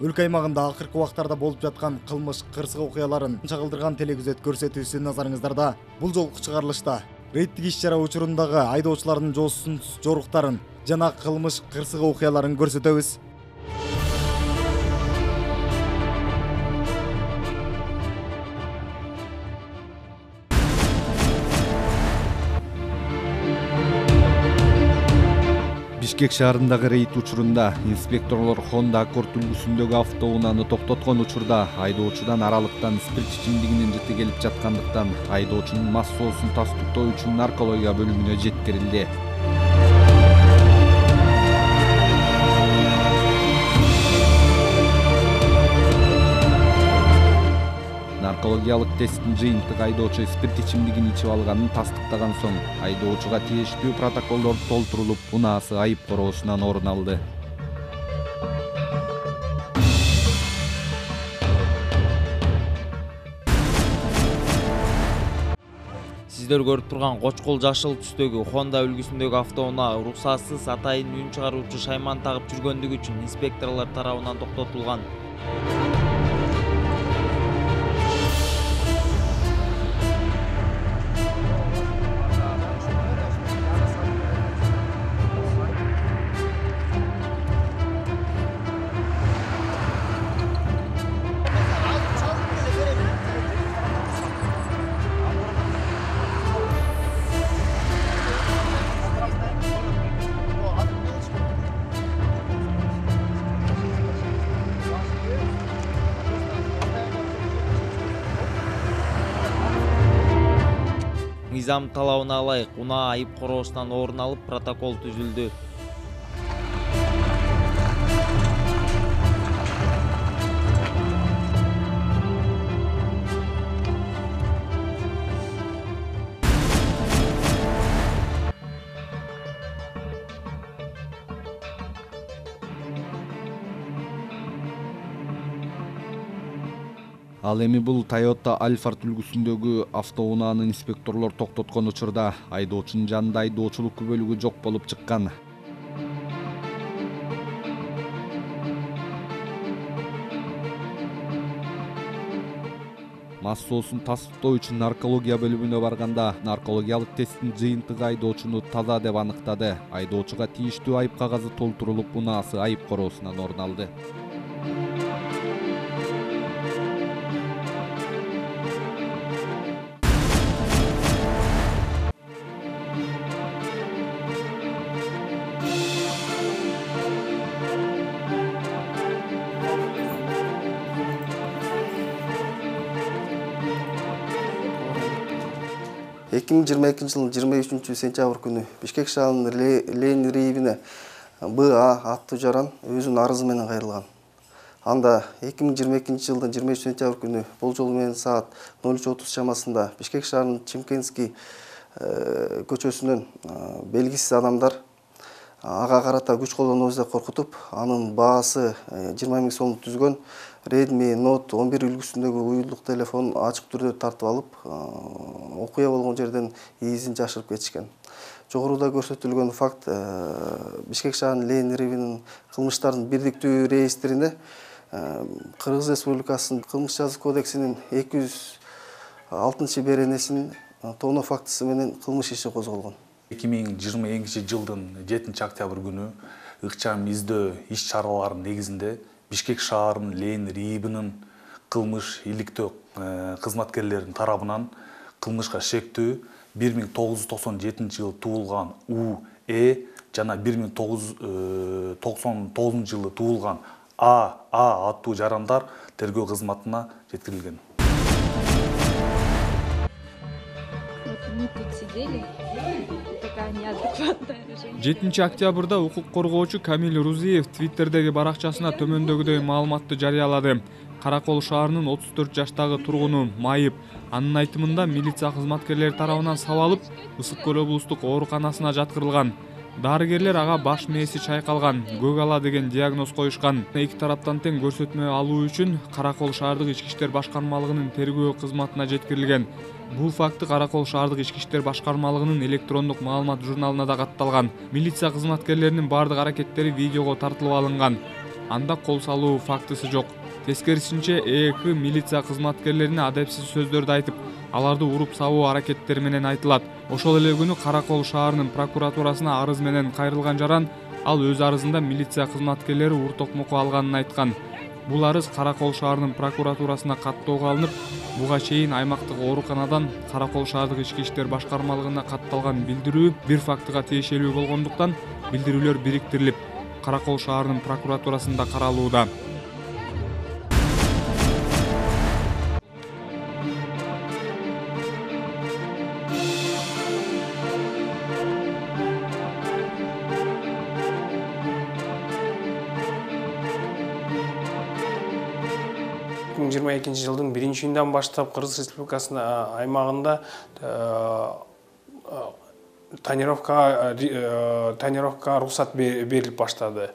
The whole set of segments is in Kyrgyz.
Өлкө аймагында акыркы убактарда болуп жаткан кылмыш кырсык окуяларын чагылдырган телекүзөт көрсөтүүсү назарыңыздарда. Бул жолку чыгарылышта рейдтик иш-чара учурундагы айдоочулардын жоосунсуз жоруктарын жана кылмыш кырсык окуяларын көрсөтөбүз. Бишкек шаарындагы рейд учурунда инспекторлор Honda Accord үлгүсүндөгү автоунааны токтоткон учурда айдоочудан аралыктан спирт ичимдигинин жыты келип жаткандыктан айдоочунун мас соосун тастыктоо үчүн наркология бөлүмүнө жеткирилди. Наркологиялык тесттин жыйынтыгы айдоочу спирт ичимдигин ичип алганын тастыктаган соң айдоочуга тийиштүү протоколдор толтурулуп, унаасы айып короосунан орун алды. Сиздер көрүп турган кочкол жашыл түстөгү Honda үлгүсүндөгү автоунаа уруксатсыз атайын үн чыгаруучу шайман тагып жүргөндүгү үчүн инспекторлор тарабынан токтотулган. Мыйзам талабына ылайык унаа айып короосунан орун алып, протокол түзүлдү. Ал эми бул Toyota Alphard үлгүсүндөгү автоунааны инспекторлор токтоткон учурда айдоочунун жанында айдоочулук күбөлүгү жок болуп чыккан. Мас соосун тастыктоо үчүн наркология бөлүмүнө барганда наркологиялык тесттин жыйынтыгы айдоочуну таза деп аныктады. Айдоочуга тийиштүү айып кагазы толтурулуп, унаасы айып короосунан орун алды. жылдын 23 күнү Бишкек шаарынын Ленин рейвине БА аттуу жаран өзүнүн арызы менен кайрылган. Анда 2022 жылдын 23 күнү болжол менен саат 03:30 чамасында Бишкек шаарынын Чимкенский көчөсүнөн белгисиз адамдар ага карата күч колдонуп деп коркутуп, анын баасы 20 000 сомдук түзгөн Redmi Note 11 үлгүсүндөгү уюлдук телефон ачык түрдө тартып алып, окуя болгон жерден изин жашырып кетишкен. Жогоруда көрсөтүлгөн факт Бишкек шаарынын Ленин рейвинин кылмыштардын бирдиктүү реестрине Кыргыз Республикасынын кылмыш жаза кодексинин 206 беренесинин тоноо фактысы менен кылмыш иши козголгон. 2022 жылдын 7 октябрь күнү ыкчам издөө иш-чараларынын негизинде Бишкек шаарынын Ленин рейвинин кылмыш иликтөө кызматкерлеринин тарабынан кылмышка шектүү 1997 жылы туулган УЭ жана 1999 жылы туулган АА аттуу жарандар тергөө кызматына жеткирилген. Мы тут сидели, такая неадекватная женщина. 7 октябрда укук коргоочу Камил Рузиев Твиттердеги баракчасына төмөндөгүдөй маалыматты жарыялады. Каракол шаарынын 34 жаштагы тургуну майып. Анын айтымында милиция кызматкерлери тарабынан сабалып, Ысык Көл облустук ооруканасына жаткырылган. Дарыгерлер ага баш мээси чайкалган, көк ала деген диагноз коюшкан. Эки тараптан тең көрсөтмө алуу үчүн Каракол шаардык ички иштер башкармалыгынын тергөө кызматына жеткирилген. Бул факты Каракол шаардык ички иштер башкармалыгынын электрондук маалымат журналына да катталган. Милиция кызматкерлеринин бардык аракеттери видеого тартылып алынган. анда кол салуу фактысы жок. Тескерисинче ЭЭК милиция кызматкерлерине адепсиз сөздөрдү айтып, аларды уруп сабуу аракеттери менен айтылат. Ошол эле күнү Каракол шаарынын прокуратурасына арыз менен кайрылган Жаран ал өз арызында милиция кызматкерлери ур токмокко алганын айткан. Бул арыз Каракол шаарынын прокуратурасына каттоого алынып, буга чейин аймактык ооруканадан Каракол шаардык ички иштер башкармалыгына катталган билдирүү бир фактыга тиешелүү болгондуктан билдирүүлөр бириктирилип, Каракол шаарынын прокуратурасында каралууда. жылдын 1-июндан баштап Кыргыз Республикасынын аймагында тонировкага уруксат берилип баштады.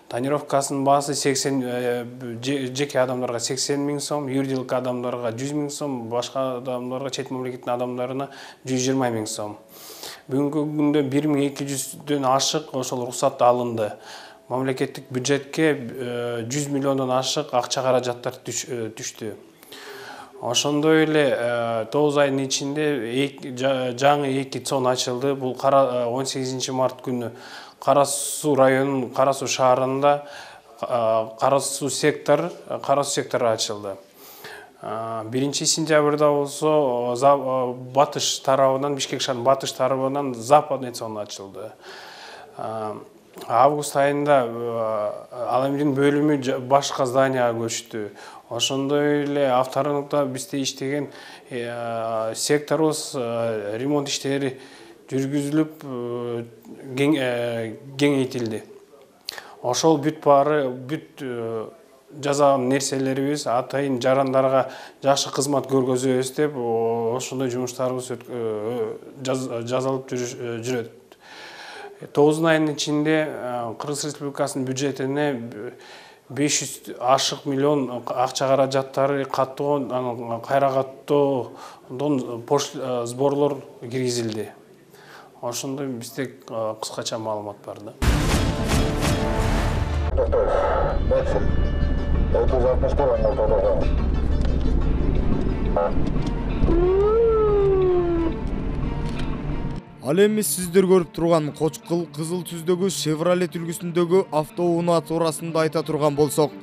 Тонировкасынын баасы 80 жеке адамдарга 80 000 сом, юридик адамдарга 100 000 сом, башка адамдарга, чет мамлекеттин адамдарына 120 000 сом. Бүгүнкү күндө 1200дөн ашык ошол уруксат алынды. Мамлекеттик бюджетке 100 миллиондон ашык акча каражаттар түштү. Ошондой эле 9 айдын ичинде жаңы 2 цон ачылды. Бул 18 март күнү Кара Суу районунун Кара Суу шаарында Кара Суу сектору ачылды. 1 сентябрда болсо батыш тарабынан, Бишкек шаарынын батыш тарабынан западный цон ачылды. Август айында Аламидин бөлүмү башка зданияга көчтү. Ошондой эле автороноктор бизде иштеген секторубуз ремонт иштери жүргүзүлүп кеңейтилди. Ошол бүт жасаган нерселерибиз атайын жарандарга жакшы кызмат көргөзөбүз деп ошондой жумуштарыбыз жасалып жүрөт. 9 айдын ичинде Кыргыз Республикасынын бюджетине 500 ашык миллион акча каражаттары каттоого, кайра каттоодон сборлор киргизилди. Ошондой бизде кыскача маалымат бар да. Ал эми сиздер көрүп турган кочкул кызыл түздөгү Chevrolet үлгүсүндөгү автоунаа туурасында айта турган болсок,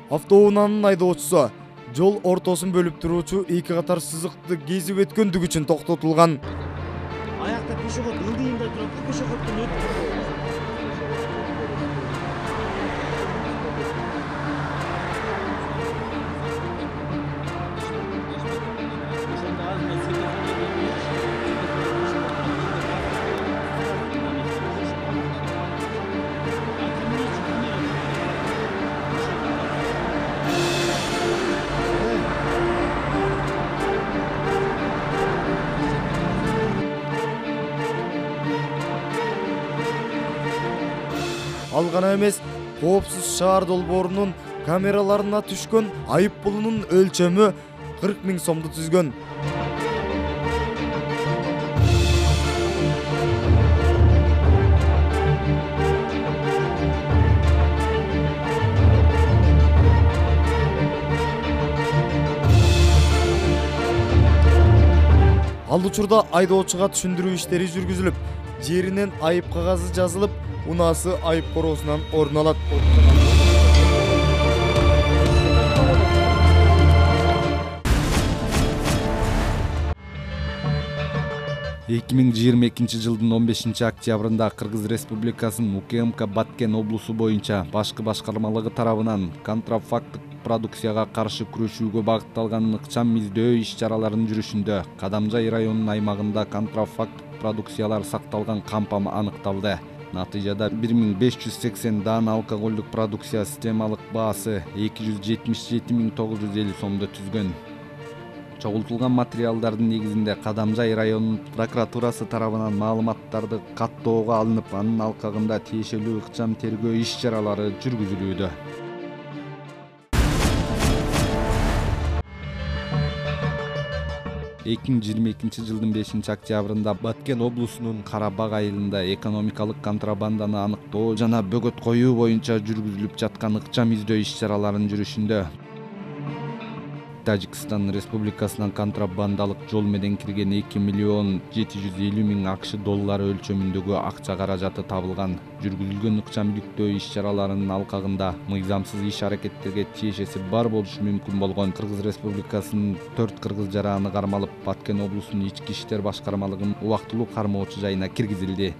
автоунаанын айдоочусу жол ортосун бөлүп туруучу 2 катар сызыкты кезип өткөндүгү үчүн токтотулган. Аякта пешоход ылдыйында турат, пешоходдун Ал гана эмес, коопсуз шаар долбоорунун камераларына түшкөн айып пулунун өлчөмү 40 000 сомду түзгөн. Ал учурда айдоочуга түшүндүрүү иштери жүргүзүлүп, жеринен айып кагазы жазылып, унаасы айып короосунан орун алат. 2022 жылдын 15 октябрында Кыргыз Республикасынын УКМК Баткен облусу боюнча башкы башкармалыгы тарабынан контрафакттык продукцияга каршы күрөшүүгө багытталган ыкчам издөө иш-чараларынын жүрүшүндө Кадамжай районунун аймагында контрафакттык продукциялар сакталган кампам аныкталды. Натыйжада 1580 даана алкоголдук продукция системалык баасы 277 950 сомду түзгөн. Чогултулган материалдардын негизинде Кадамжай районунун прокуратурасы тарабынан маалыматтарды каттоого алынып, анын алкагында тиешелүү ыкчам тергөө иш-чаралары жүргүзүлүүдө. 2022 жылдын 5 октябрында Баткен облусунун Карабаг айылында экономикалык контрабанданы аныктоо жана бөгөт коюу боюнча жүргүзүлүп жаткан ыкчам издөө иш-чараларынын жүрүшүндө Тажикстан Республикасынан контрабандалык жол менен кирген 2 миллион 750 миң АКШ доллары өлчөмүндөгү акча каражаты табылган. Жүргүзүлгөн ыкчам иликтөө иш-чараларынын алкагында мыйзамсыз иш-аракеттерге тиешеси бар болушу мүмкүн болгон Кыргыз Республикасынын 4 кыргыз жараны кармалып, Баткен облусунун ички иштер башкармалыгынын убактылуу кармоочу жайына киргизилди.